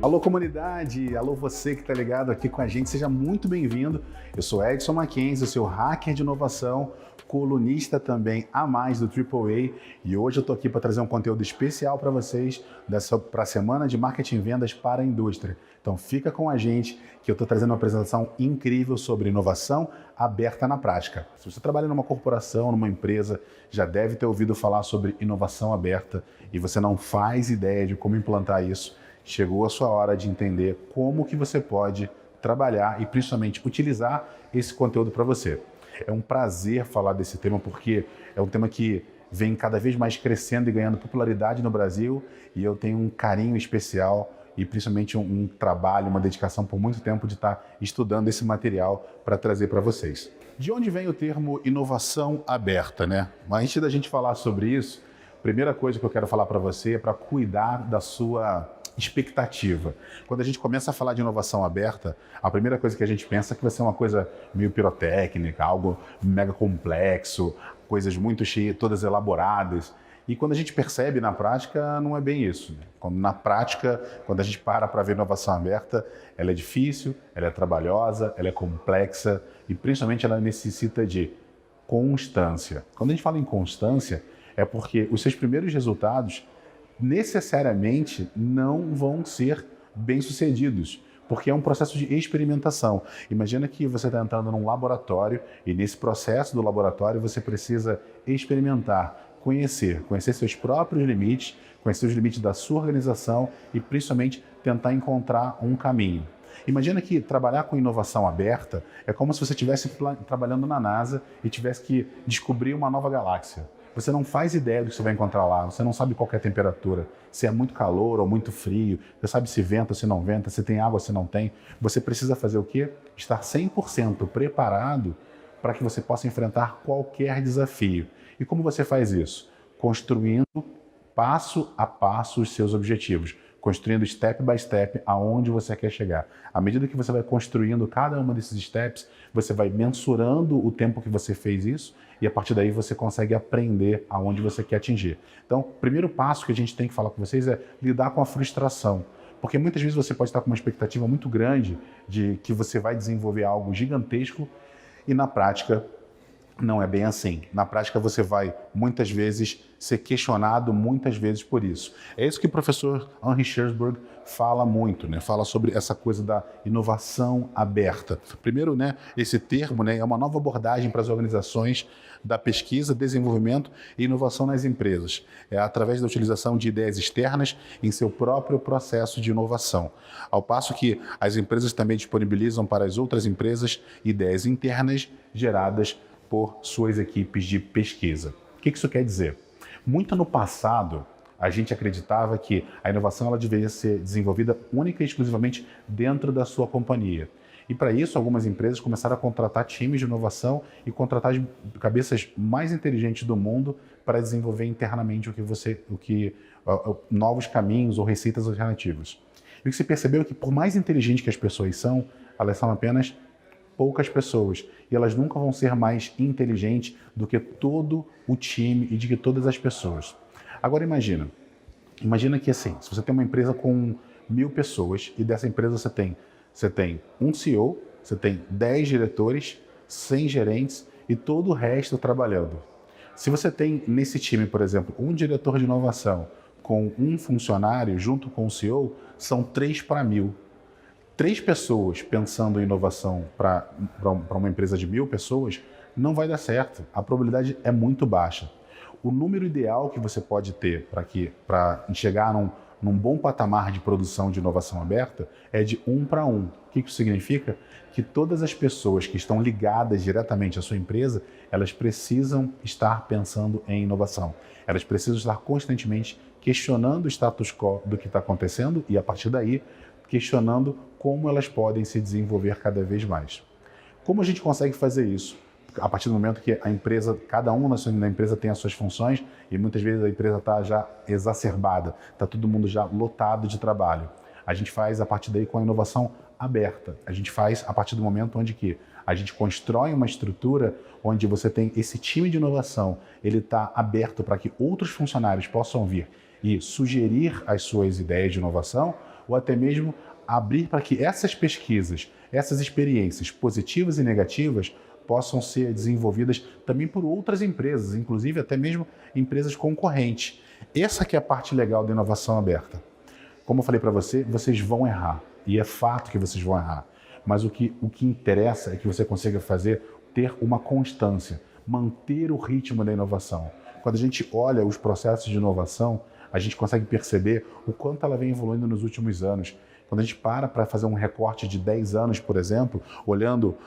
Alô comunidade, alô você que está ligado aqui com a gente, seja muito bem-vindo. Eu sou Edson Mackenzie, seu hacker de inovação, colunista também a mais do AAA, e hoje eu estou aqui para trazer um conteúdo especial para vocês para a Semana de Marketing e Vendas para a Indústria. Então fica com a gente que eu estou trazendo uma apresentação incrível sobre inovação aberta na prática. Se você trabalha numa corporação, numa empresa, já deve ter ouvido falar sobre inovação aberta e você não faz ideia de como implantar isso. Chegou a sua hora de entender como que você pode trabalhar e principalmente utilizar esse conteúdo para você. É um prazer falar desse tema porque é um tema que vem cada vez mais crescendo e ganhando popularidade no Brasil e eu tenho um carinho especial e principalmente um trabalho, uma dedicação por muito tempo de estar estudando esse material para trazer para vocês. De onde vem o termo inovação aberta, né? Mas antes da gente falar sobre isso, a primeira coisa que eu quero falar para você é para cuidar da sua expectativa. Quando a gente começa a falar de inovação aberta, a primeira coisa que a gente pensa é que vai ser uma coisa meio pirotécnica, algo mega complexo, coisas muito cheias, todas elaboradas. E quando a gente percebe na prática, não é bem isso. Na prática, quando a gente para ver inovação aberta, ela é difícil, ela é trabalhosa, ela é complexa e principalmente ela necessita de constância. Quando a gente fala em constância, é porque os seus primeiros resultados necessariamente não vão ser bem-sucedidos, porque é um processo de experimentação. Imagina que você está entrando num laboratório e nesse processo do laboratório você precisa experimentar, conhecer seus próprios limites, conhecer os limites da sua organização e principalmente tentar encontrar um caminho. Imagina que trabalhar com inovação aberta é como se você estivesse trabalhando na NASA e tivesse que descobrir uma nova galáxia. Você não faz ideia do que você vai encontrar lá, você não sabe qual é a temperatura, se é muito calor ou muito frio, você sabe se venta ou se não venta, se tem água ou se não tem. Você precisa fazer o quê? Estar 100% preparado para que você possa enfrentar qualquer desafio. E como você faz isso? Construindo passo a passo os seus objetivos, construindo step by step aonde você quer chegar. À medida que você vai construindo cada uma desses steps, você vai mensurando o tempo que você fez isso e a partir daí você consegue aprender aonde você quer atingir. Então, o primeiro passo que a gente tem que falar com vocês é lidar com a frustração. Porque muitas vezes você pode estar com uma expectativa muito grande de que você vai desenvolver algo gigantesco e na prática não é bem assim. Na prática você vai muitas vezes ser questionado muitas vezes por isso. É isso que o professor Henry Shersberg fala muito, né? Fala sobre essa coisa da inovação aberta. Primeiro, né, esse termo, né, é uma nova abordagem para as organizações da pesquisa, desenvolvimento e inovação nas empresas. É através da utilização de ideias externas em seu próprio processo de inovação. Ao passo que as empresas também disponibilizam para as outras empresas ideias internas geradas por suas equipes de pesquisa. O que isso quer dizer? Muito no passado, a gente acreditava que a inovação ela deveria ser desenvolvida única e exclusivamente dentro da sua companhia. E para isso, algumas empresas começaram a contratar times de inovação e contratar as cabeças mais inteligentes do mundo para desenvolver internamente novos caminhos ou receitas alternativas. E o que se percebeu é que, por mais inteligentes que as pessoas são, elas são apenas poucas pessoas e elas nunca vão ser mais inteligentes do que todo o time e de que todas as pessoas. Agora imagina que assim, se você tem uma empresa com 1000 pessoas e dessa empresa você tem um CEO, você tem 10 diretores, 100 gerentes e todo o resto trabalhando. Se você tem nesse time, por exemplo, um diretor de inovação com um funcionário junto com o CEO, são 3 para 1000. 3 pessoas pensando em inovação para uma empresa de 1000 pessoas não vai dar certo. A probabilidade é muito baixa. O número ideal que você pode ter para chegar num bom patamar de produção de inovação aberta é de 1 para 1. O que isso significa? Que todas as pessoas que estão ligadas diretamente à sua empresa, elas precisam estar pensando em inovação. Elas precisam estar constantemente questionando o status quo do que está acontecendo e, a partir daí, questionando como elas podem se desenvolver cada vez mais. Como a gente consegue fazer isso? A partir do momento que a empresa, cada um na empresa tem as suas funções e muitas vezes a empresa está já exacerbada, está todo mundo já lotado de trabalho. A gente faz a partir daí com a inovação aberta. A gente faz a partir do momento onde a gente constrói uma estrutura onde você tem esse time de inovação, ele está aberto para que outros funcionários possam vir e sugerir as suas ideias de inovação, ou até mesmo abrir para que essas pesquisas, essas experiências positivas e negativas possam ser desenvolvidas também por outras empresas, inclusive até mesmo empresas concorrentes. Essa que é a parte legal da inovação aberta. Como eu falei para você, vocês vão errar, e é fato que vocês vão errar. Mas o que interessa é que você consiga ter uma constância, manter o ritmo da inovação. Quando a gente olha os processos de inovação, a gente consegue perceber o quanto ela vem evoluindo nos últimos anos. Quando a gente para fazer um recorte de 10 anos, por exemplo, olhando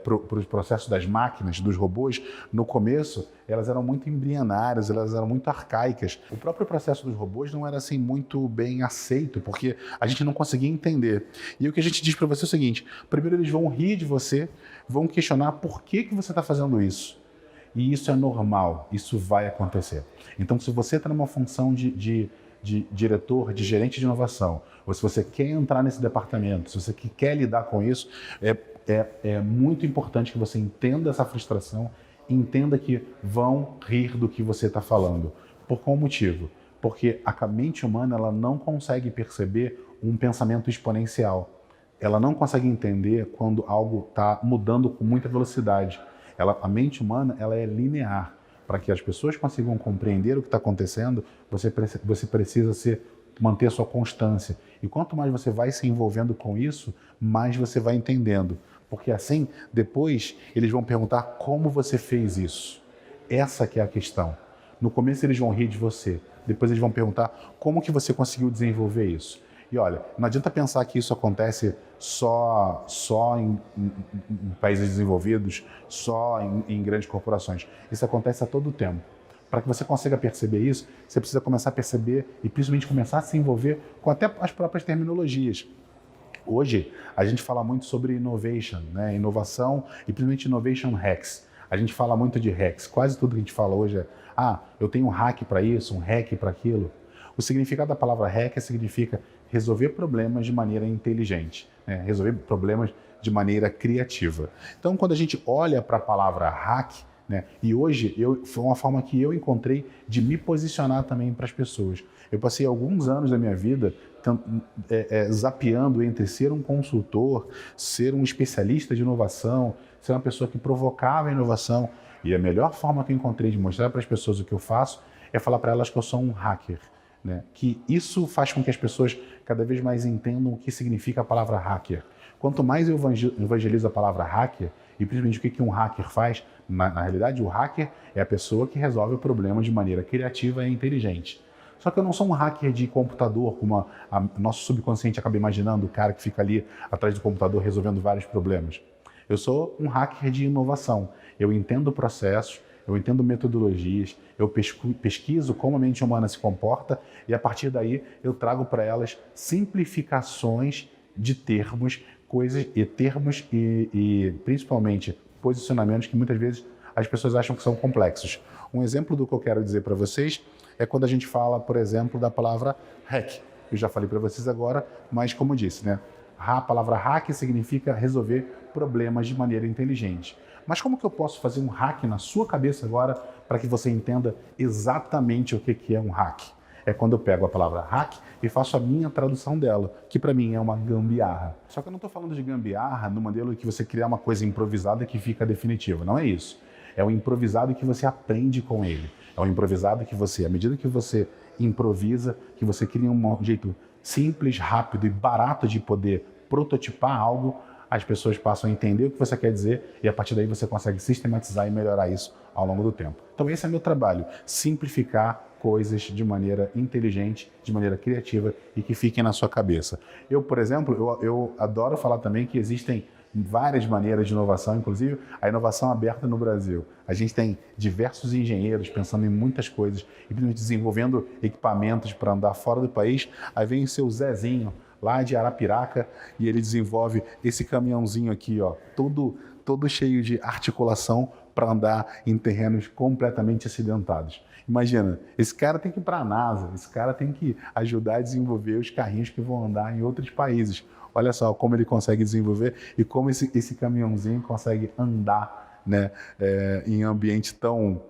para os processos das máquinas, dos robôs, no começo elas eram muito embrionárias, elas eram muito arcaicas. O próprio processo dos robôs não era assim muito bem aceito, porque a gente não conseguia entender. E o que a gente diz para você é o seguinte: primeiro eles vão rir de você, vão questionar por que você está fazendo isso. E isso é normal, isso vai acontecer. Então, se você está numa função de diretor, de gerente de inovação, ou se você quer entrar nesse departamento, se você quer lidar com isso, é muito importante que você entenda essa frustração, entenda que vão rir do que você está falando. Por qual motivo? Porque a mente humana ela não consegue perceber um pensamento exponencial. Ela não consegue entender quando algo está mudando com muita velocidade. A mente humana ela é linear. Para que as pessoas consigam compreender o que está acontecendo, você precisa manter a sua constância. E quanto mais você vai se envolvendo com isso, mais você vai entendendo. Porque assim, depois, eles vão perguntar como você fez isso. Essa que é a questão. No começo eles vão rir de você. Depois eles vão perguntar como que você conseguiu desenvolver isso. E olha, não adianta pensar que isso acontece só em países desenvolvidos, só em grandes corporações. Isso acontece a todo tempo. Para que você consiga perceber isso, você precisa começar a perceber e principalmente começar a se envolver com até as próprias terminologias. Hoje, a gente fala muito sobre innovation, né? Inovação e principalmente innovation hacks. A gente fala muito de hacks. Quase tudo que a gente fala hoje é eu tenho um hack para isso, um hack para aquilo. O significado da palavra hack significa resolver problemas de maneira inteligente, né? Resolver problemas de maneira criativa. Então, quando a gente olha para a palavra hack, né? E hoje foi uma forma que eu encontrei de me posicionar também para as pessoas. Eu passei alguns anos da minha vida zapeando entre ser um consultor, ser um especialista de inovação, ser uma pessoa que provocava a inovação. E a melhor forma que eu encontrei de mostrar para as pessoas o que eu faço é falar para elas que eu sou um hacker. Né? Que isso faz com que as pessoas cada vez mais entendam o que significa a palavra hacker. Quanto mais eu evangelizo a palavra hacker, e principalmente o que um hacker faz, na realidade o hacker é a pessoa que resolve o problema de maneira criativa e inteligente. Só que eu não sou um hacker de computador, como nosso subconsciente acaba imaginando, o cara que fica ali atrás do computador resolvendo vários problemas. Eu sou um hacker de inovação. Eu entendo processos, eu entendo metodologias, eu pesquiso como a mente humana se comporta e a partir daí eu trago para elas simplificações de termos, e principalmente posicionamentos que muitas vezes as pessoas acham que são complexos. Um exemplo do que eu quero dizer para vocês é quando a gente fala, por exemplo, da palavra hack. Eu já falei para vocês agora, mas como eu disse, né? A palavra hack significa resolver problemas de maneira inteligente. Mas como que eu posso fazer um hack na sua cabeça agora para que você entenda exatamente o que é um hack? É quando eu pego a palavra hack e faço a minha tradução dela, que para mim é uma gambiarra. Só que eu não estou falando de gambiarra no modelo que você criar uma coisa improvisada que fica definitiva. Não é isso. É o improvisado que você aprende com ele. É o improvisado que você, à medida que você improvisa, que você cria um jeito simples, rápido e barato de poder prototipar algo, as pessoas passam a entender o que você quer dizer e a partir daí você consegue sistematizar e melhorar isso ao longo do tempo. Então esse é meu trabalho, simplificar coisas de maneira inteligente, de maneira criativa e que fiquem na sua cabeça. Eu, por exemplo, eu adoro falar também que existem várias maneiras de inovação, inclusive a inovação aberta no Brasil. A gente tem diversos engenheiros pensando em muitas coisas e principalmente desenvolvendo equipamentos para andar fora do país. Aí vem o seu Zezinho, lá de Arapiraca, e ele desenvolve esse caminhãozinho aqui, ó, todo cheio de articulação para andar em terrenos completamente acidentados. Imagina, esse cara tem que ir para a NASA, esse cara tem que ajudar a desenvolver os carrinhos que vão andar em outros países. Olha só como ele consegue desenvolver e como esse caminhãozinho consegue andar, né, em ambiente tão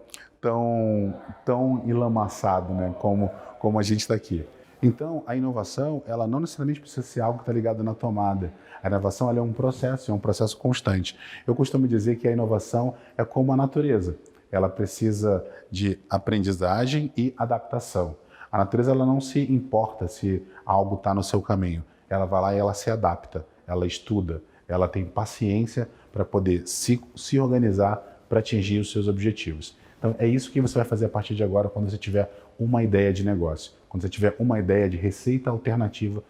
enlamaçado, né, como a gente está aqui. Então, a inovação, ela não necessariamente precisa ser algo que está ligado na tomada. A inovação ela é um processo constante. Eu costumo dizer que a inovação é como a natureza. Ela precisa de aprendizagem e adaptação. A natureza ela não se importa se algo está no seu caminho. Ela vai lá e ela se adapta, ela estuda, ela tem paciência para poder se organizar para atingir os seus objetivos. Então, é isso que você vai fazer a partir de agora quando você tiver uma ideia de negócio, quando você tiver uma ideia de receita alternativa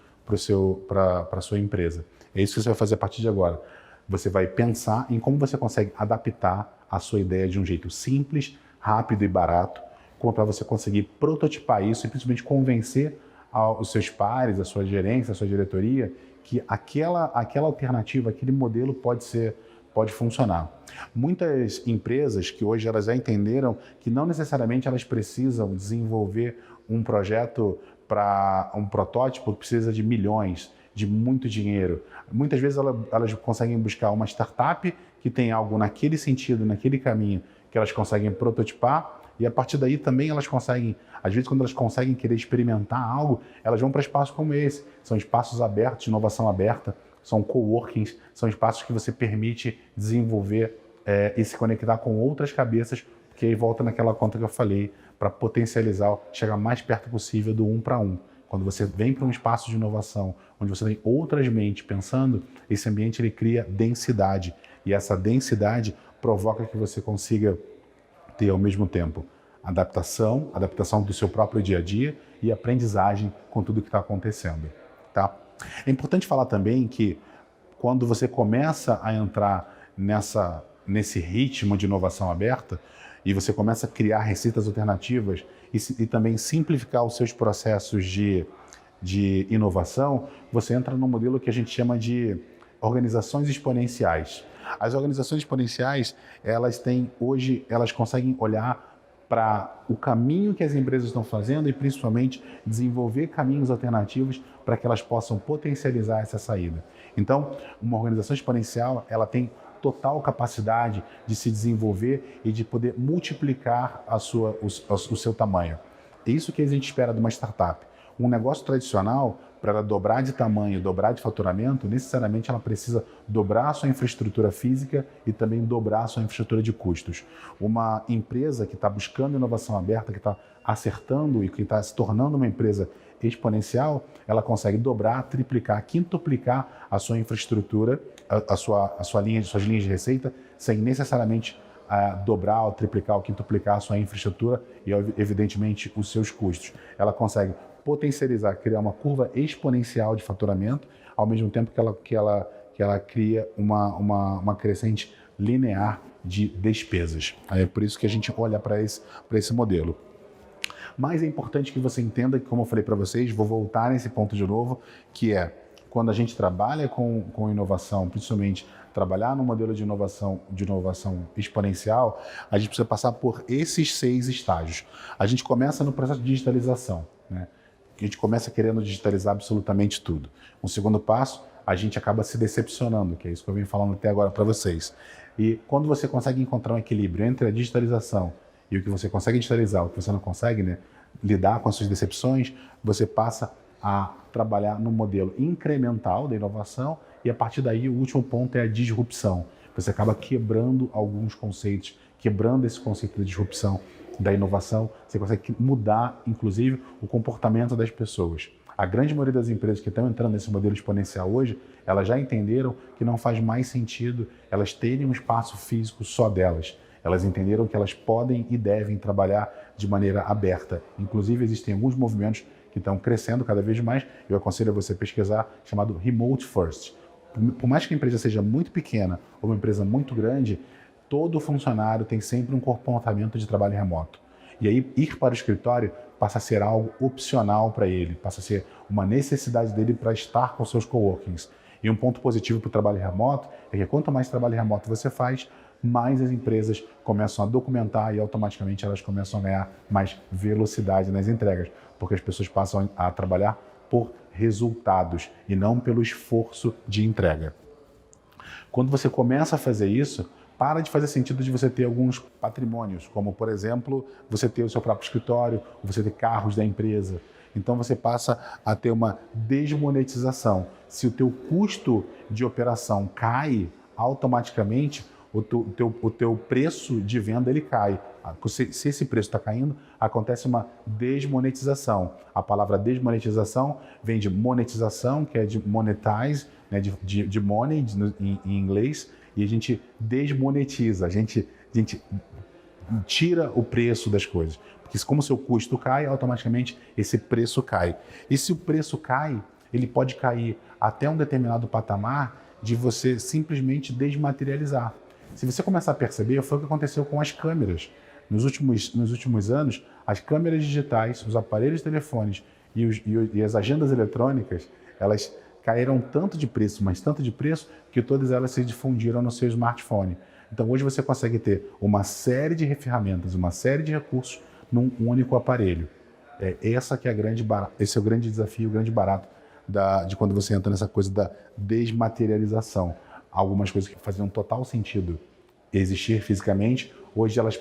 para a sua empresa. É isso que você vai fazer a partir de agora. Você vai pensar em como você consegue adaptar a sua ideia de um jeito simples, rápido e barato, como para você conseguir prototipar isso e principalmente convencer os seus pares, a sua gerência, a sua diretoria, que aquela alternativa, aquele modelo pode funcionar. Muitas empresas que hoje elas já entenderam que não necessariamente elas precisam desenvolver um projeto para um protótipo que precisa de milhões, de muito dinheiro. Muitas vezes elas conseguem buscar uma startup que tem algo naquele sentido, naquele caminho, que elas conseguem prototipar e a partir daí também elas conseguem, às vezes quando elas conseguem querer experimentar algo, elas vão para espaços como esse. São espaços abertos, de inovação aberta, são coworkings, são espaços que você permite desenvolver e se conectar com outras cabeças, porque aí volta naquela conta que eu falei, para potencializar, chegar mais perto possível do 1 para 1. Quando você vem para um espaço de inovação, onde você tem outras mentes pensando, esse ambiente ele cria densidade. E essa densidade provoca que você consiga ter ao mesmo tempo adaptação do seu próprio dia a dia e aprendizagem com tudo que está acontecendo. Tá? É importante falar também que quando você começa a entrar nesse ritmo de inovação aberta e você começa a criar receitas alternativas e também simplificar os seus processos de inovação, você entra num modelo que a gente chama de organizações exponenciais. As organizações exponenciais, elas conseguem olhar para o caminho que as empresas estão fazendo e principalmente desenvolver caminhos alternativos para que elas possam potencializar essa saída. Então, uma organização exponencial, ela tem total capacidade de se desenvolver e de poder multiplicar o seu tamanho. É isso que a gente espera de uma startup. Um negócio tradicional, para ela dobrar de tamanho, dobrar de faturamento, necessariamente ela precisa dobrar a sua infraestrutura física e também dobrar a sua infraestrutura de custos. Uma empresa que está buscando inovação aberta, que está acertando e que está se tornando uma empresa exponencial, ela consegue dobrar, triplicar, quintuplicar a sua infraestrutura, suas linhas de receita, sem necessariamente dobrar, ou triplicar ou quintuplicar a sua infraestrutura e, evidentemente, os seus custos. Ela consegue potencializar, criar uma curva exponencial de faturamento, ao mesmo tempo que ela cria uma crescente linear de despesas. É por isso que a gente olha para esse modelo. Mas é importante que você entenda que, como eu falei para vocês, vou voltar nesse ponto de novo, que é quando a gente trabalha com inovação, principalmente trabalhar no modelo de inovação exponencial, a gente precisa passar por esses 6 estágios. A gente começa no processo de digitalização, né? A gente começa querendo digitalizar absolutamente tudo. Um segundo passo, a gente acaba se decepcionando, que é isso que eu venho falando até agora para vocês. E quando você consegue encontrar um equilíbrio entre a digitalização e o que você consegue digitalizar, o que você não consegue, né, lidar com as suas decepções, você passa a trabalhar no modelo incremental da inovação e a partir daí o último ponto é a disrupção. Você acaba quebrando alguns conceitos, quebrando esse conceito de disrupção da inovação, você consegue mudar, inclusive, o comportamento das pessoas. A grande maioria das empresas que estão entrando nesse modelo exponencial hoje, elas já entenderam que não faz mais sentido elas terem um espaço físico só delas. Elas entenderam que elas podem e devem trabalhar de maneira aberta. Inclusive, existem alguns movimentos que estão crescendo cada vez mais. Eu aconselho a você pesquisar, chamado Remote First. Por mais que a empresa seja muito pequena ou uma empresa muito grande, todo funcionário tem sempre um comportamento de trabalho remoto. E aí, ir para o escritório passa a ser algo opcional para ele, passa a ser uma necessidade dele para estar com seus coworkings. E um ponto positivo para o trabalho remoto é que quanto mais trabalho remoto você faz, mais as empresas começam a documentar e automaticamente elas começam a ganhar mais velocidade nas entregas, porque as pessoas passam a trabalhar por resultados e não pelo esforço de entrega. Quando você começa a fazer isso, para de fazer sentido de você ter alguns patrimônios, como, por exemplo, você ter o seu próprio escritório, você ter carros da empresa. Então você passa a ter uma desmonetização. Se o teu custo de operação cai, automaticamente o teu preço de venda ele cai. Se esse preço está caindo, acontece uma desmonetização. A palavra desmonetização vem de monetização, que é de monetize, né, de money em inglês, e a gente desmonetiza, a gente tira o preço das coisas. Porque como o seu custo cai, automaticamente esse preço cai. E se o preço cai, ele pode cair até um determinado patamar de você simplesmente desmaterializar. Se você começar a perceber, foi o que aconteceu com as câmeras. Nos últimos anos, as câmeras digitais, os aparelhos telefones e as agendas eletrônicas, elas caíram tanto de preço, mas tanto de preço, que todas elas se difundiram no seu smartphone. Então hoje você consegue ter uma série de ferramentas, uma série de recursos num único aparelho. Esse é o grande desafio, o grande barato de quando você entra nessa coisa da desmaterialização. Algumas coisas que faziam total sentido existir fisicamente, hoje elas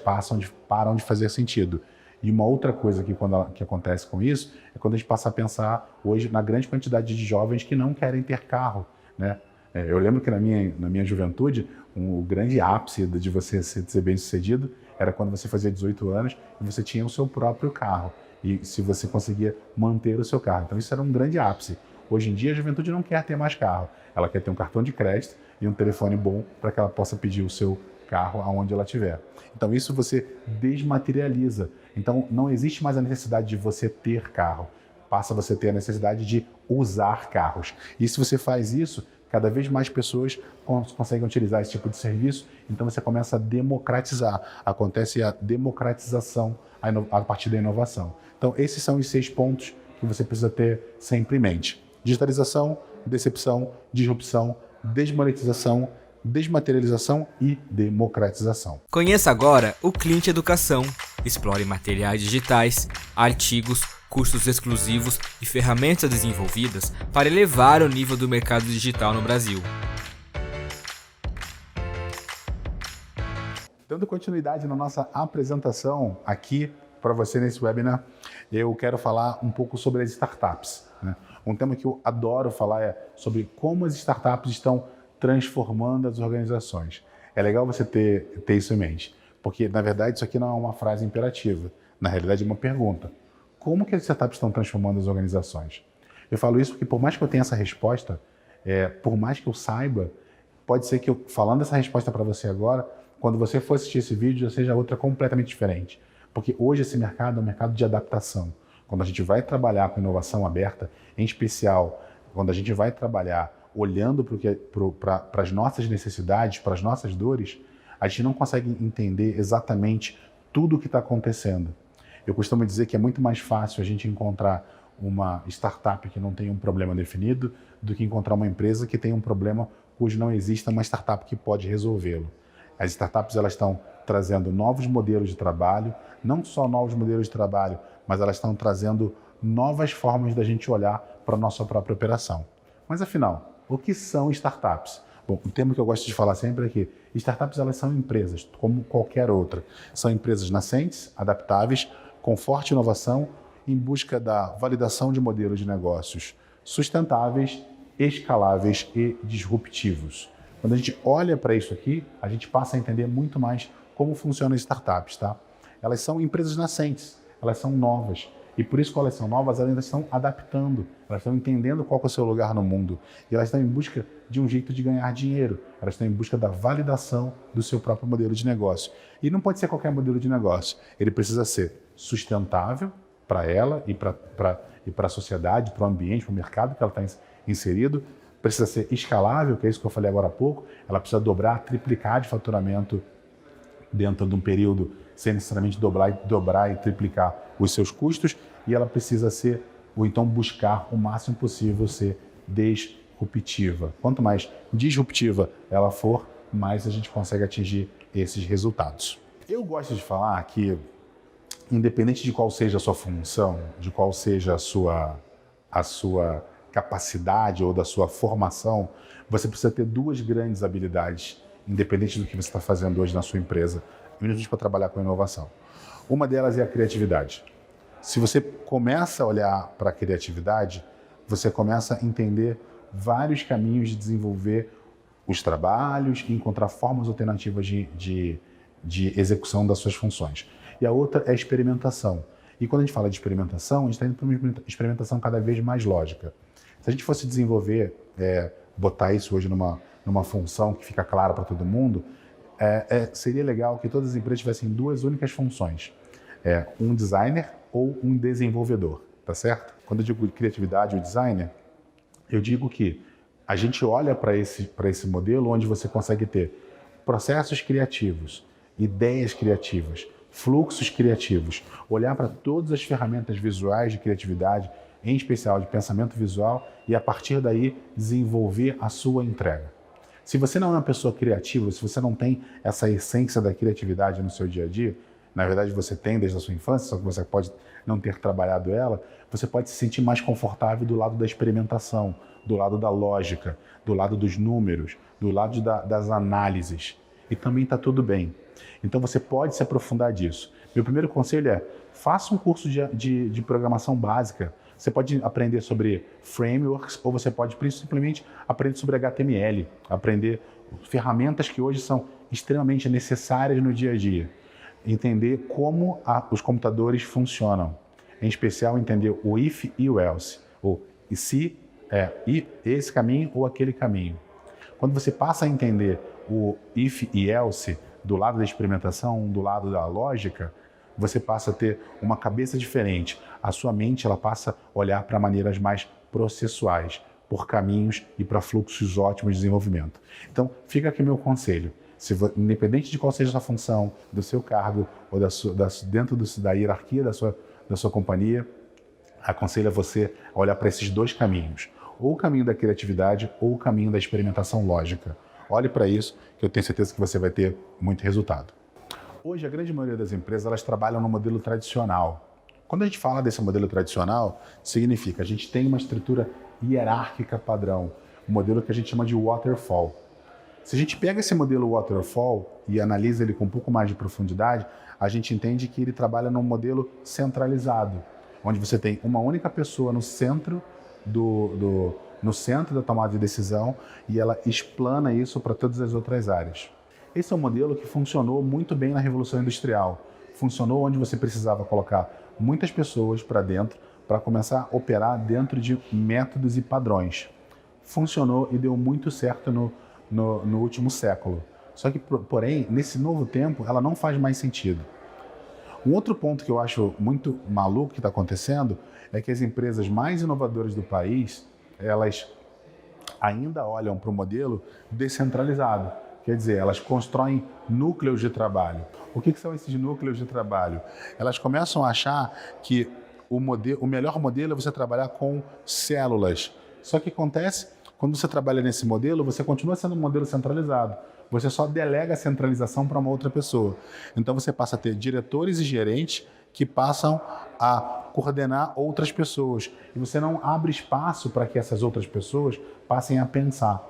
param de fazer sentido. E uma outra coisa que acontece com isso é quando a gente passa a pensar hoje na grande quantidade de jovens que não querem ter carro, né? Eu lembro que na minha juventude, o grande ápice de você ser bem-sucedido era quando você fazia 18 anos e você tinha o seu próprio carro. E se você conseguia manter o seu carro. Então isso era um grande ápice. Hoje em dia a juventude não quer ter mais carro. Ela quer ter um cartão de crédito e um telefone bom para que ela possa pedir o seu carro aonde ela estiver. Então isso você desmaterializa. Então não existe mais a necessidade de você ter carro. Passa você a ter a necessidade de usar carros. E se você faz isso, cada vez mais pessoas conseguem utilizar esse tipo de serviço, então você começa a democratizar. Acontece a democratização a partir da inovação. Então esses são os 6 pontos que você precisa ter sempre em mente. Digitalização, decepção, disrupção, desmonetização, desmaterialização e democratização. Conheça agora o Clint Educação. Explore materiais digitais, artigos, cursos exclusivos e ferramentas desenvolvidas para elevar o nível do mercado digital no Brasil. Dando continuidade na nossa apresentação aqui para você nesse webinar, eu quero falar um pouco sobre as startups, né? Um tema que eu adoro falar é sobre como as startups estão transformando as organizações. É legal você ter isso em mente, porque na verdade isso aqui não é uma frase imperativa, na realidade é uma pergunta. Como que as startups estão transformando as organizações? Eu falo isso porque por mais que eu tenha essa resposta, por mais que eu saiba, pode ser que eu falando essa resposta para você agora, quando você for assistir esse vídeo, já seja outra completamente diferente. Porque hoje esse mercado é um mercado de adaptação. Quando a gente vai trabalhar com inovação aberta, em especial, quando a gente vai trabalhar olhando para as nossas necessidades, para as nossas dores, a gente não consegue entender exatamente tudo o que está acontecendo. Eu costumo dizer que é muito mais fácil a gente encontrar uma startup que não tem um problema definido do que encontrar uma empresa que tem um problema cujo não exista uma startup que pode resolvê-lo. As startups elas estão trazendo novos modelos de trabalho, não só novos modelos de trabalho, mas elas estão trazendo novas formas da gente olhar para a nossa própria operação. Mas afinal, o que são startups? Bom, o termo que eu gosto de falar sempre é que startups elas são empresas, como qualquer outra. São empresas nascentes, adaptáveis, com forte inovação, em busca da validação de modelos de negócios sustentáveis, escaláveis e disruptivos. Quando a gente olha para isso aqui, a gente passa a entender muito mais como funcionam as startups, tá? Elas são empresas nascentes, elas são novas. E por isso que elas são novas, elas ainda estão adaptando, elas estão entendendo qual é o seu lugar no mundo. E elas estão em busca de um jeito de ganhar dinheiro, elas estão em busca da validação do seu próprio modelo de negócio. E não pode ser qualquer modelo de negócio, ele precisa ser sustentável para ela e para a sociedade, para o ambiente, para o mercado que ela está inserido, precisa ser escalável, que é isso que eu falei agora há pouco, ela precisa dobrar, triplicar de faturamento dentro de um período, sem necessariamente dobrar e triplicar os seus custos, e ela precisa ser, ou então buscar o máximo possível ser disruptiva. Quanto mais disruptiva ela for, mais a gente consegue atingir esses resultados. Eu gosto de falar que, independente de qual seja a sua função, de qual seja a sua capacidade ou da sua formação, você precisa ter 2 grandes habilidades, independente do que você está fazendo hoje na sua empresa, para trabalhar com inovação. Uma delas é a criatividade. Se você começa a olhar para a criatividade, você começa a entender vários caminhos de desenvolver os trabalhos e encontrar formas alternativas de execução das suas funções. E a outra é a experimentação. E quando a gente fala de experimentação, a gente está indo para uma experimentação cada vez mais lógica. Se a gente fosse desenvolver, botar isso hoje numa função que fica clara para todo mundo, seria legal que todas as empresas tivessem duas únicas funções. Um designer ou um desenvolvedor, tá certo? Quando eu digo criatividade ou designer, eu digo que a gente olha para esse modelo onde você consegue ter processos criativos, ideias criativas, fluxos criativos, olhar para todas as ferramentas visuais de criatividade, em especial de pensamento visual, e a partir daí desenvolver a sua entrega. Se você não é uma pessoa criativa, se você não tem essa essência da criatividade no seu dia a dia, na verdade você tem desde a sua infância, só que você pode não ter trabalhado ela, você pode se sentir mais confortável do lado da experimentação, do lado da lógica, do lado dos números, do lado das análises. E também está tudo bem. Então você pode se aprofundar disso. Meu primeiro conselho é, faça um curso de programação básica. Você pode aprender sobre frameworks ou você pode simplesmente aprender sobre HTML, aprender ferramentas que hoje são extremamente necessárias no dia a dia. Entender como os computadores funcionam. Em especial, entender o if e o else. Ou se esse caminho ou aquele caminho. Quando você passa a entender o if e else do lado da experimentação, do lado da lógica, você passa a ter uma cabeça diferente. A sua mente ela passa a olhar para maneiras mais processuais, por caminhos e para fluxos ótimos de desenvolvimento. Então, fica aqui meu conselho. Independente de qual seja a sua função, do seu cargo ou dentro da hierarquia da sua companhia, aconselho a você a olhar para esses dois caminhos. Ou o caminho da criatividade ou o caminho da experimentação lógica. Olhe para isso, que eu tenho certeza que você vai ter muito resultado. Hoje, a grande maioria das empresas elas trabalham no modelo tradicional. Quando a gente fala desse modelo tradicional, significa a gente tem uma estrutura hierárquica padrão, um modelo que a gente chama de waterfall. Se a gente pega esse modelo waterfall e analisa ele com um pouco mais de profundidade, a gente entende que ele trabalha num modelo centralizado, onde você tem uma única pessoa no centro no centro da tomada de decisão e ela explana isso para todas as outras áreas. Esse é um modelo que funcionou muito bem na Revolução Industrial. Funcionou onde você precisava colocar muitas pessoas para dentro para começar a operar dentro de métodos e padrões. Funcionou e deu muito certo no último século. Só que, porém, nesse novo tempo, ela não faz mais sentido. Um outro ponto que eu acho muito maluco que está acontecendo é que as empresas mais inovadoras do país, elas ainda olham para o modelo descentralizado. Quer dizer, elas constroem núcleos de trabalho. O que são esses núcleos de trabalho? Elas começam a achar que o melhor modelo é você trabalhar com células. Só que acontece, quando você trabalha nesse modelo, você continua sendo um modelo centralizado. Você só delega a centralização para uma outra pessoa. Então você passa a ter diretores e gerentes que passam a coordenar outras pessoas. E você não abre espaço para que essas outras pessoas passem a pensar.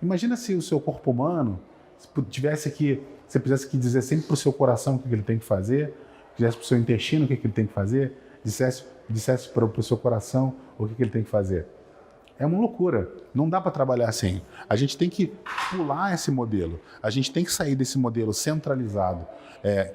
Imagina se o seu corpo humano você precisasse que dizer sempre para o seu coração o que ele tem que fazer, dissesse para o seu intestino o que ele tem que fazer, dissesse para o seu coração o que ele tem que fazer. É uma loucura, não dá para trabalhar assim. A gente tem que pular esse modelo, a gente tem que sair desse modelo centralizado,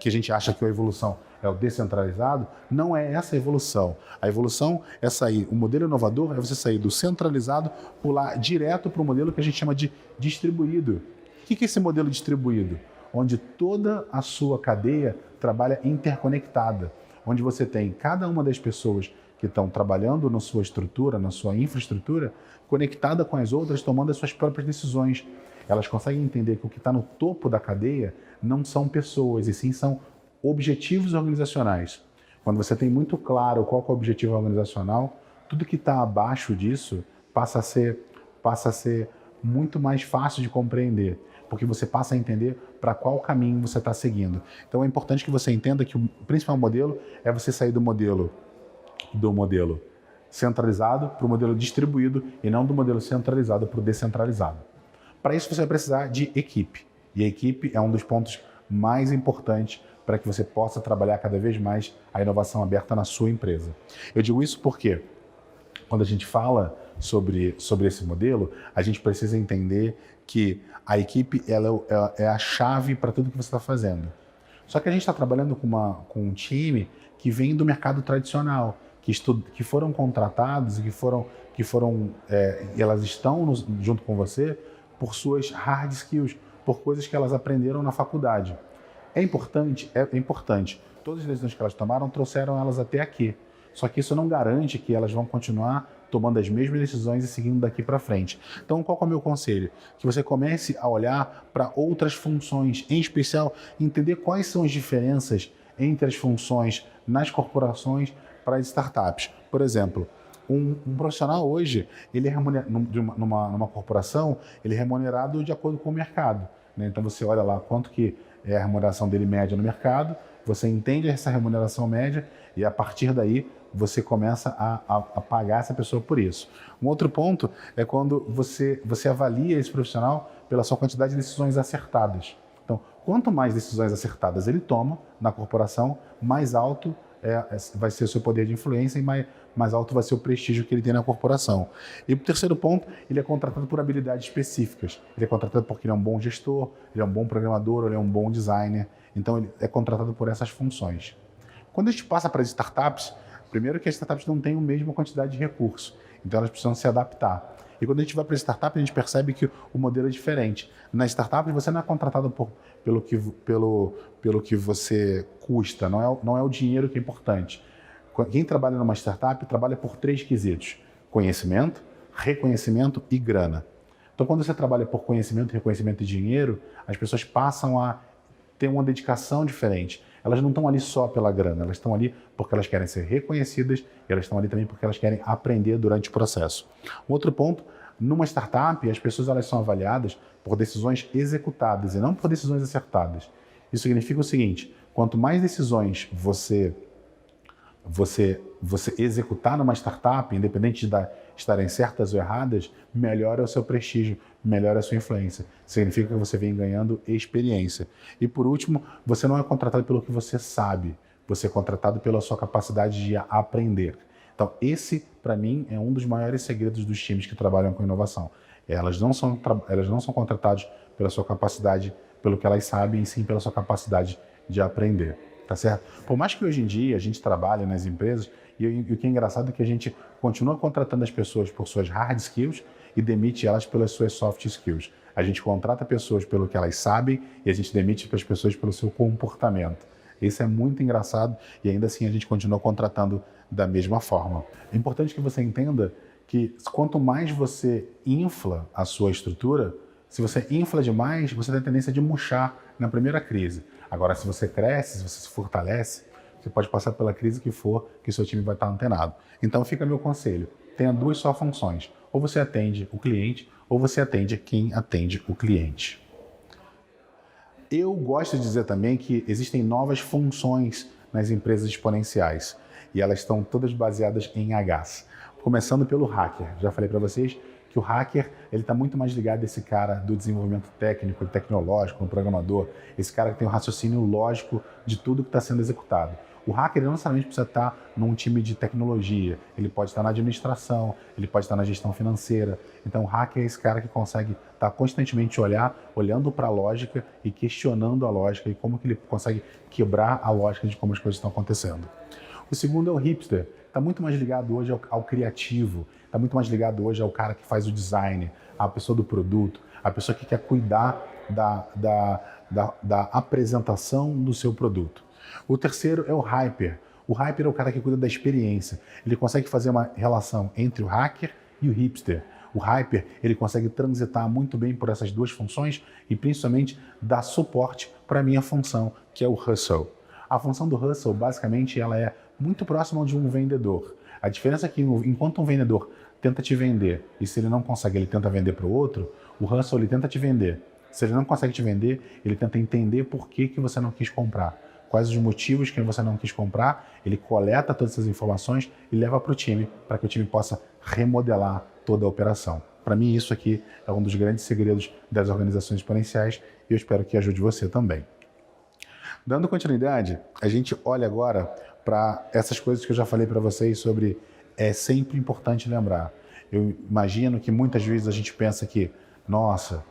que a gente acha que a evolução é o descentralizado. Não é essa a evolução. A evolução é sair, o modelo inovador é você sair do centralizado, pular direto para o modelo que a gente chama de distribuído. O que é esse modelo distribuído? Onde toda a sua cadeia trabalha interconectada, onde você tem cada uma das pessoas que estão trabalhando na sua estrutura, na sua infraestrutura, conectada com as outras, tomando as suas próprias decisões. Elas conseguem entender que o que está no topo da cadeia não são pessoas, e sim são objetivos organizacionais. Quando você tem muito claro qual é o objetivo organizacional, tudo que está abaixo disso passa a ser muito mais fácil de compreender, porque você passa a entender para qual caminho você está seguindo. Então é importante que você entenda que o principal modelo é você sair do modelo centralizado para o modelo distribuído e não do modelo centralizado para o descentralizado. Para isso você vai precisar de equipe. E a equipe é um dos pontos mais importantes para que você possa trabalhar cada vez mais a inovação aberta na sua empresa. Eu digo isso porque quando a gente fala sobre esse modelo, a gente precisa entender que a equipe ela é a chave para tudo que você está fazendo. Só que a gente está trabalhando com um time que vem do mercado tradicional, que foram contratados e elas estão junto com você por suas hard skills, por coisas que elas aprenderam na faculdade. É importante. Todas as decisões que elas tomaram trouxeram elas até aqui. Só que isso não garante que elas vão continuar tomando as mesmas decisões e seguindo daqui para frente. Então, qual é o meu conselho? Que você comece a olhar para outras funções, em especial entender quais são as diferenças entre as funções nas corporações para as startups. Por exemplo, um profissional hoje, ele é numa corporação, ele é remunerado de acordo com o mercado, né? Então você olha lá quanto que é a remuneração dele média no mercado, você entende essa remuneração média e a partir daí você começa a pagar essa pessoa por isso. Um outro ponto é quando você avalia esse profissional pela sua quantidade de decisões acertadas. Então, quanto mais decisões acertadas ele toma na corporação, mais alto vai ser o seu poder de influência e mais alto vai ser o prestígio que ele tem na corporação. E o terceiro ponto, ele é contratado por habilidades específicas. Ele é contratado porque ele é um bom gestor, ele é um bom programador, ele é um bom designer. Então, ele é contratado por essas funções. Quando a gente passa para as startups, primeiro que as startups não têm a mesma quantidade de recursos, então elas precisam se adaptar. E quando a gente vai para a startup, a gente percebe que o modelo é diferente. Na startup, você não é contratado pelo que você custa, não é o dinheiro que é importante. Quem trabalha numa startup trabalha por 3 quesitos: conhecimento, reconhecimento e grana. Então, quando você trabalha por conhecimento, reconhecimento e dinheiro, as pessoas passam a ter uma dedicação diferente. Elas não estão ali só pela grana, elas estão ali porque elas querem ser reconhecidas e elas estão ali também porque elas querem aprender durante o processo. Um outro ponto, numa startup, as pessoas elas são avaliadas por decisões executadas e não por decisões acertadas. Isso significa o seguinte: quanto mais decisões você executar numa startup, independente de estarem certas ou erradas, melhor é o seu prestígio, melhor é a sua influência. Significa que você vem ganhando experiência. E por último, você não é contratado pelo que você sabe, você é contratado pela sua capacidade de aprender. Então, esse, para mim, é um dos maiores segredos dos times que trabalham com inovação. Elas não são contratadas pela sua capacidade, pelo que elas sabem, e sim pela sua capacidade de aprender. Tá certo? Por mais que hoje em dia a gente trabalhe nas empresas, e o que é engraçado é que a gente continua contratando as pessoas por suas hard skills e demite elas pelas suas soft skills. A gente contrata pessoas pelo que elas sabem e a gente demite as pessoas pelo seu comportamento. Isso é muito engraçado e ainda assim a gente continua contratando da mesma forma. É importante que você entenda que quanto mais você infla a sua estrutura, se você infla demais, você tem a tendência de murchar na primeira crise. Agora, se você cresce, se você se fortalece, você pode passar pela crise que for, que seu time vai estar antenado. Então, fica meu conselho. Tenha 2 só funções. Ou você atende o cliente, ou você atende quem atende o cliente. Eu gosto de dizer também que existem novas funções nas empresas exponenciais. E elas estão todas baseadas em Hs. Começando pelo hacker. Já falei para vocês que o hacker ele está muito mais ligado a esse cara do desenvolvimento técnico, tecnológico, no programador, esse cara que tem um raciocínio lógico de tudo que está sendo executado. O hacker não necessariamente precisa estar num time de tecnologia, ele pode estar na administração, ele pode estar na gestão financeira. Então o hacker é esse cara que consegue estar constantemente olhando para a lógica e questionando a lógica e como que ele consegue quebrar a lógica de como as coisas estão acontecendo. O segundo é o hipster, está muito mais ligado hoje ao criativo, está muito mais ligado hoje ao cara que faz o design, à pessoa do produto, à pessoa que quer cuidar da apresentação do seu produto. O terceiro é o hyper. O hyper é o cara que cuida da experiência. Ele consegue fazer uma relação entre o hacker e o hipster. O hyper, ele consegue transitar muito bem por essas 2 funções e principalmente dar suporte para a minha função, que é o hustle. A função do hustle, basicamente, ela é muito próxima de um vendedor. A diferença é que enquanto um vendedor tenta te vender e se ele não consegue, ele tenta vender para o outro, o hustle ele tenta te vender. Se ele não consegue te vender, ele tenta entender por que você não quis comprar. Quais os motivos que você não quis comprar, ele coleta todas essas informações e leva para o time, para que o time possa remodelar toda a operação. Para mim, isso aqui é um dos grandes segredos das organizações exponenciais e eu espero que ajude você também. Dando continuidade, a gente olha agora para essas coisas que eu já falei para vocês sobre é sempre importante lembrar. Eu imagino que muitas vezes a gente pensa que, nossa,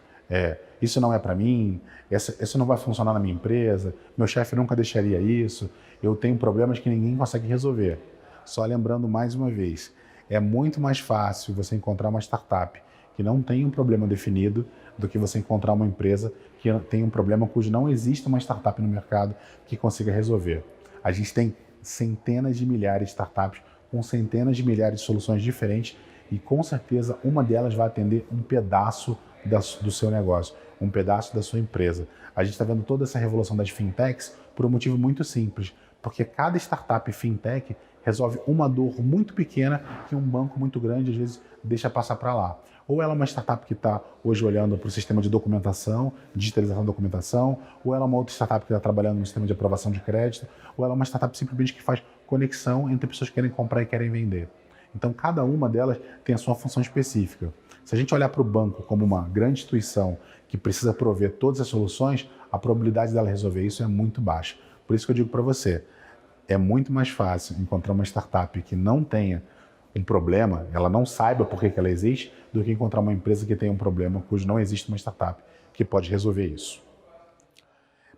isso não é para mim, isso não vai funcionar na minha empresa, meu chefe nunca deixaria isso, eu tenho problemas que ninguém consegue resolver. Só lembrando mais uma vez, é muito mais fácil você encontrar uma startup que não tem um problema definido do que você encontrar uma empresa que tem um problema cujo não existe uma startup no mercado que consiga resolver. A gente tem centenas de milhares de startups com centenas de milhares de soluções diferentes e com certeza uma delas vai atender um pedaço do seu negócio, um pedaço da sua empresa. A gente está vendo toda essa revolução das fintechs por um motivo muito simples, porque cada startup fintech resolve uma dor muito pequena que um banco muito grande às vezes deixa passar para lá. Ou ela é uma startup que está hoje olhando para o sistema de documentação, digitalização da documentação, ou ela é uma outra startup que está trabalhando no sistema de aprovação de crédito, ou ela é uma startup simplesmente que faz conexão entre pessoas que querem comprar e querem vender. Então, cada uma delas tem a sua função específica. Se a gente olhar para o banco como uma grande instituição que precisa prover todas as soluções, a probabilidade dela resolver isso é muito baixa. Por isso que eu digo para você, é muito mais fácil encontrar uma startup que não tenha um problema, ela não saiba por que ela existe, do que encontrar uma empresa que tem um problema cujo não existe uma startup que pode resolver isso.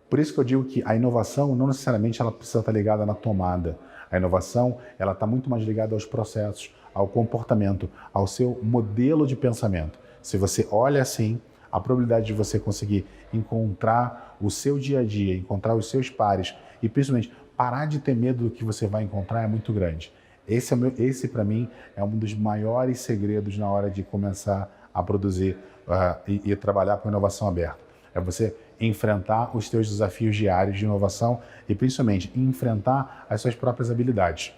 Por isso que eu digo que a inovação não necessariamente ela precisa estar ligada na tomada. A inovação ela está muito mais ligada aos processos, ao comportamento, ao seu modelo de pensamento. Se você olha assim, a probabilidade de você conseguir encontrar o seu dia a dia, encontrar os seus pares e principalmente parar de ter medo do que você vai encontrar é muito grande. Esse para mim, é um dos maiores segredos na hora de começar a produzir e trabalhar com inovação aberta. É você enfrentar os seus desafios diários de inovação e, principalmente, enfrentar as suas próprias habilidades.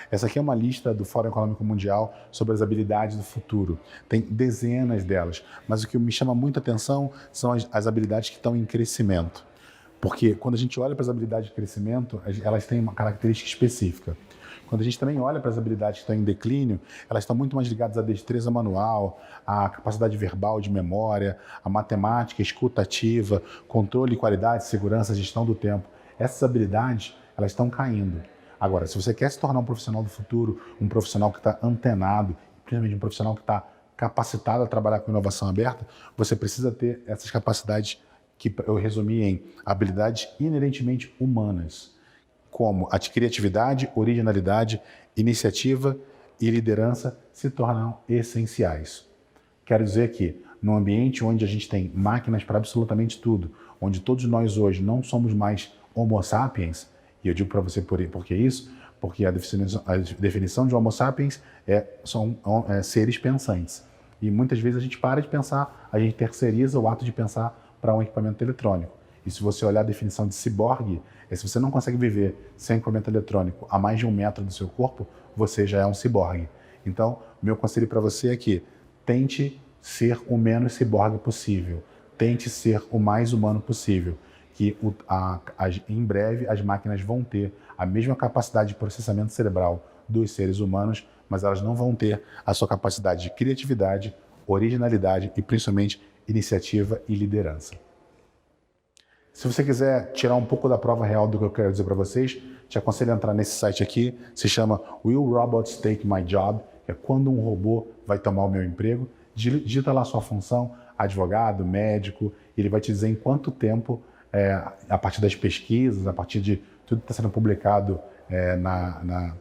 Essa aqui é uma lista do Fórum Econômico Mundial sobre as habilidades do futuro. Tem dezenas delas, mas o que me chama muita atenção são as habilidades que estão em crescimento. Porque quando a gente olha para as habilidades de crescimento, elas têm uma característica específica. Quando a gente também olha para as habilidades que estão em declínio, elas estão muito mais ligadas à destreza manual, à capacidade verbal de memória, à matemática, escuta ativa, controle, qualidade, segurança, gestão do tempo. Essas habilidades, elas estão caindo. Agora, se você quer se tornar um profissional do futuro, um profissional que está antenado, principalmente um profissional que está capacitado a trabalhar com inovação aberta, você precisa ter essas capacidades que eu resumi em habilidades inerentemente humanas, como a criatividade, originalidade, iniciativa e liderança se tornam essenciais. Quero dizer que, num ambiente onde a gente tem máquinas para absolutamente tudo, onde todos nós hoje não somos mais homo sapiens, e eu digo para você por que isso, porque a definição de homo sapiens são seres pensantes. E muitas vezes a gente para de pensar, a gente terceiriza o ato de pensar para um equipamento eletrônico. E se você olhar a definição de ciborgue, se você não consegue viver sem equipamento eletrônico a mais de 1 metro do seu corpo, você já é um ciborgue. Então, meu conselho para você é que tente ser o menos ciborgue possível. Tente ser o mais humano possível. Que em breve as máquinas vão ter a mesma capacidade de processamento cerebral dos seres humanos, mas elas não vão ter a sua capacidade de criatividade, originalidade e principalmente iniciativa e liderança. Se você quiser tirar um pouco da prova real do que eu quero dizer para vocês, te aconselho a entrar nesse site aqui, se chama Will Robots Take My Job, que é quando um robô vai tomar o meu emprego. Digita lá a sua função, advogado, médico, e ele vai te dizer em quanto tempo, a partir das pesquisas, a partir de tudo que está sendo publicado,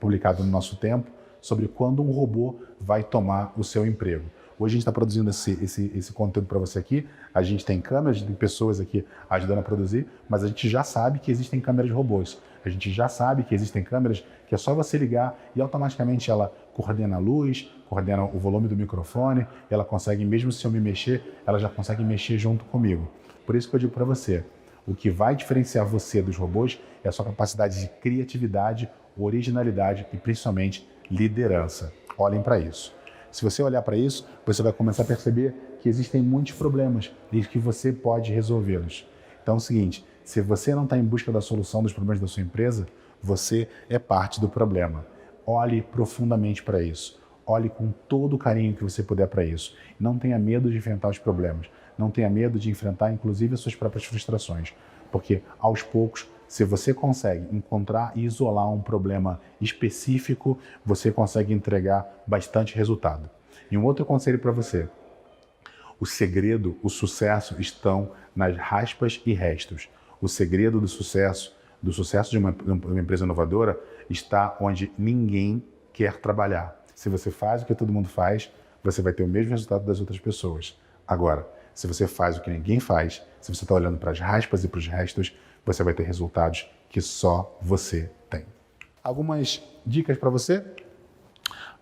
publicado no nosso tempo, sobre quando um robô vai tomar o seu emprego. Hoje a gente está produzindo esse conteúdo para você aqui, a gente tem câmeras, tem pessoas aqui ajudando a produzir, mas a gente já sabe que existem câmeras de robôs. A gente já sabe que existem câmeras que é só você ligar e automaticamente ela coordena a luz, coordena o volume do microfone, ela consegue, mesmo se eu me mexer, ela já consegue mexer junto comigo. Por isso que eu digo para você, o que vai diferenciar você dos robôs é a sua capacidade de criatividade, originalidade e principalmente liderança. Olhem para isso. Se você olhar para isso, você vai começar a perceber que existem muitos problemas e que você pode resolvê-los. Então é o seguinte, se você não está em busca da solução dos problemas da sua empresa, você é parte do problema. Olhe profundamente para isso. Olhe com todo o carinho que você puder para isso. Não tenha medo de enfrentar os problemas. Não tenha medo de enfrentar, inclusive, as suas próprias frustrações. Porque, aos poucos, Se você consegue encontrar e isolar um problema específico, você consegue entregar bastante resultado. E um outro conselho para você: o segredo, o sucesso estão nas raspas e restos. O segredo do sucesso de uma empresa inovadora está onde ninguém quer trabalhar. Se você faz o que todo mundo faz, você vai ter o mesmo resultado das outras pessoas. Agora, se você faz o que ninguém faz, se você está olhando para as raspas e para os restos, você vai ter resultados que só você tem. Algumas dicas para você?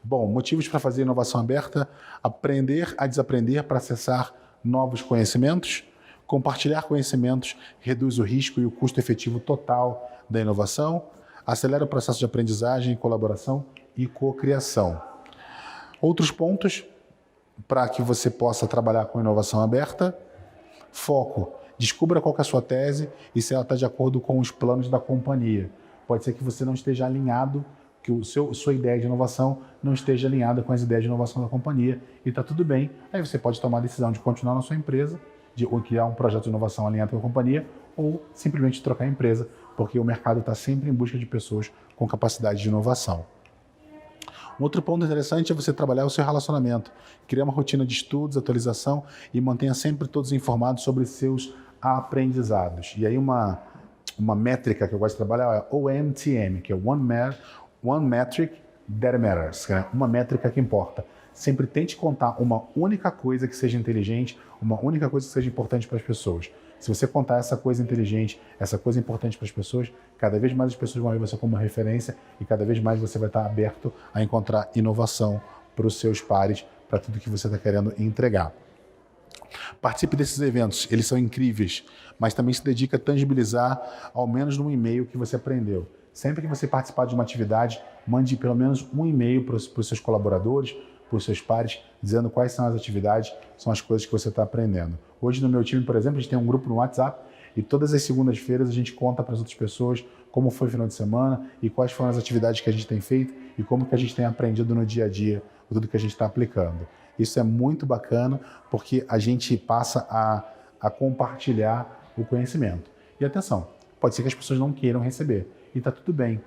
Bom, motivos para fazer inovação aberta: aprender a desaprender para acessar novos conhecimentos. Compartilhar conhecimentos reduz o risco e o custo efetivo total da inovação. Acelera o processo de aprendizagem, colaboração e cocriação. Outros pontos para que você possa trabalhar com inovação aberta: foco. Descubra qual que é a sua tese e se ela está de acordo com os planos da companhia. Pode ser que você não esteja alinhado, que sua ideia de inovação não esteja alinhada com as ideias de inovação da companhia, e está tudo bem. Aí você pode tomar a decisão de continuar na sua empresa, ou criar um projeto de inovação alinhado com a companhia, ou simplesmente trocar a empresa, porque o mercado está sempre em busca de pessoas com capacidade de inovação. Um outro ponto interessante é você trabalhar o seu relacionamento, criar uma rotina de estudos, atualização e mantenha sempre todos informados sobre seus aprendizados. E aí uma métrica que eu gosto de trabalhar é OMTM, que é One Metric That Matters, que é uma métrica que importa. Sempre tente contar uma única coisa que seja inteligente, uma única coisa que seja importante para as pessoas. Se você contar essa coisa inteligente, essa coisa importante para as pessoas, cada vez mais as pessoas vão ver você como uma referência e cada vez mais você vai estar aberto a encontrar inovação para os seus pares, para tudo que você está querendo entregar. Participe desses eventos, eles são incríveis, mas também se dedica a tangibilizar ao menos num e-mail que você aprendeu. Sempre que você participar de uma atividade, mande pelo menos um e-mail para os seus colaboradores, para os seus pares, dizendo quais são as atividades, são as coisas que você está aprendendo. Hoje no meu time, por exemplo, a gente tem um grupo no WhatsApp e todas as segundas-feiras a gente conta para as outras pessoas como foi o final de semana e quais foram as atividades que a gente tem feito e como que a gente tem aprendido no dia a dia, tudo que a gente está aplicando. Isso é muito bacana porque a gente passa a compartilhar o conhecimento. E atenção, pode ser que as pessoas não queiram receber e está tudo bem.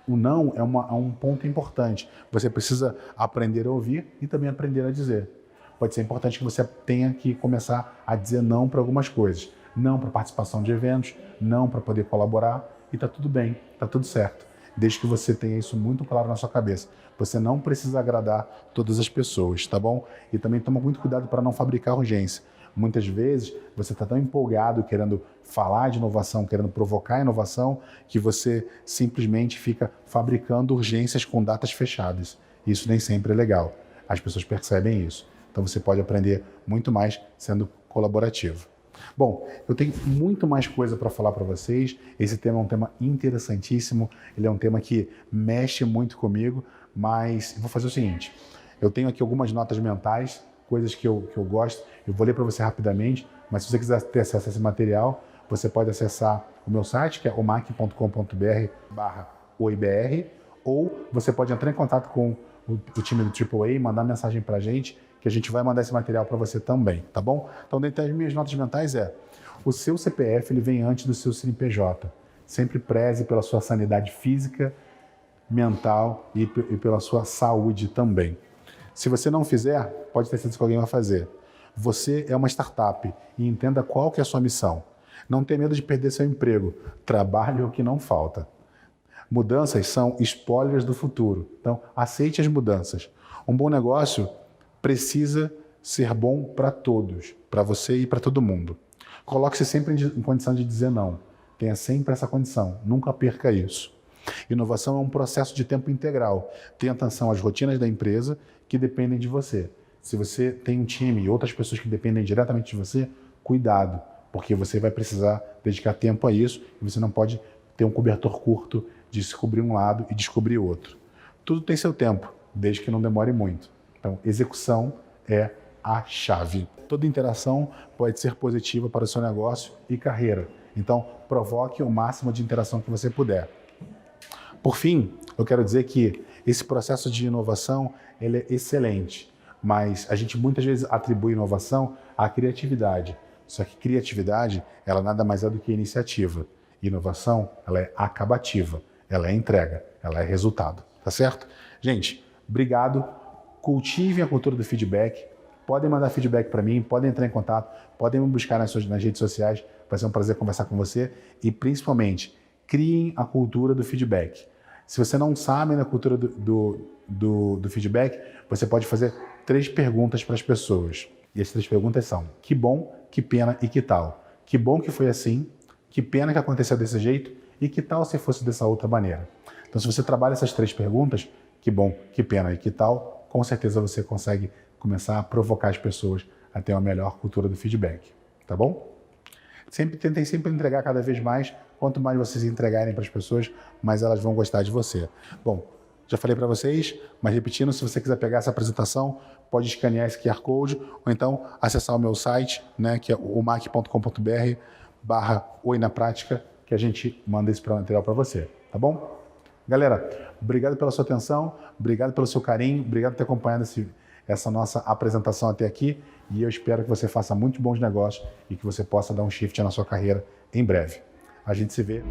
O não é um ponto importante. Você precisa aprender a ouvir e também aprender a dizer. Pode ser importante que você tenha que começar a dizer não para algumas coisas. Não para participação de eventos, não para poder colaborar, e está tudo bem, está tudo certo. Desde que você tenha isso muito claro na sua cabeça. Você não precisa agradar todas as pessoas, tá bom? E também toma muito cuidado para não fabricar urgência. Muitas vezes você está tão empolgado querendo falar de inovação, querendo provocar inovação, que você simplesmente fica fabricando urgências com datas fechadas. Isso nem sempre é legal. As pessoas percebem isso. Então você pode aprender muito mais sendo colaborativo. Bom, eu tenho muito mais coisa para falar para vocês. Esse tema é um tema interessantíssimo. Ele é um tema que mexe muito comigo, mas eu vou fazer o seguinte. Eu tenho aqui algumas notas mentais, coisas que eu gosto. Eu vou ler para você rapidamente, mas se você quiser ter acesso a esse material, você pode acessar o meu site, que é omac.com.br/oibr, ou você pode entrar em contato com o time do AAA, mandar mensagem para a gente, que a gente vai mandar esse material para você também, tá bom? Então, dentre as minhas notas mentais o seu CPF ele vem antes do seu CNPJ. Sempre preze pela sua sanidade física, mental e pela sua saúde também. Se você não fizer, pode ter certeza que alguém vai fazer. Você é uma startup e entenda qual que é a sua missão. Não tenha medo de perder seu emprego. Trabalhe o que não falta. Mudanças são spoilers do futuro. Então, aceite as mudanças. Um bom negócio precisa ser bom para todos, para você e para todo mundo. Coloque-se sempre em condição de dizer não. Tenha sempre essa condição. Nunca perca isso. Inovação é um processo de tempo integral. Tenha atenção às rotinas da empresa que dependem de você. Se você tem um time e outras pessoas que dependem diretamente de você, cuidado, porque você vai precisar dedicar tempo a isso e você não pode ter um cobertor curto de se cobrir um lado e descobrir outro. Tudo tem seu tempo, desde que não demore muito. Então, execução é a chave. Toda interação pode ser positiva para o seu negócio e carreira. Então, provoque o máximo de interação que você puder. Por fim, eu quero dizer que esse processo de inovação ele é excelente, mas a gente muitas vezes atribui inovação à criatividade. Só que criatividade, ela nada mais é do que iniciativa. Inovação, ela é acabativa, ela é entrega, ela é resultado, tá certo? Gente, obrigado. Cultivem a cultura do feedback. Podem mandar feedback para mim, podem entrar em contato, podem me buscar nas redes sociais. Vai ser um prazer conversar com você. E, principalmente, criem a cultura do feedback. Se você não sabe da cultura do feedback, você pode fazer 3 perguntas para as pessoas. E as 3 perguntas são: que bom, que pena e que tal? Que bom que foi assim, que pena que aconteceu desse jeito e que tal se fosse dessa outra maneira? Então, se você trabalha essas 3 perguntas, que bom, que pena e que tal, com certeza você consegue começar a provocar as pessoas a ter uma melhor cultura do feedback, tá bom? Tentem sempre entregar cada vez mais. Quanto mais vocês entregarem para as pessoas, mais elas vão gostar de você. Bom, já falei para vocês, mas repetindo, se você quiser pegar essa apresentação, pode escanear esse QR Code ou então acessar o meu site, né, que é omac.com.br/oi na prática, que a gente manda esse material para você, tá bom? Galera, obrigado pela sua atenção, obrigado pelo seu carinho, obrigado por ter acompanhado essa nossa apresentação até aqui e eu espero que você faça muito bons negócios e que você possa dar um shift na sua carreira em breve. A gente se vê.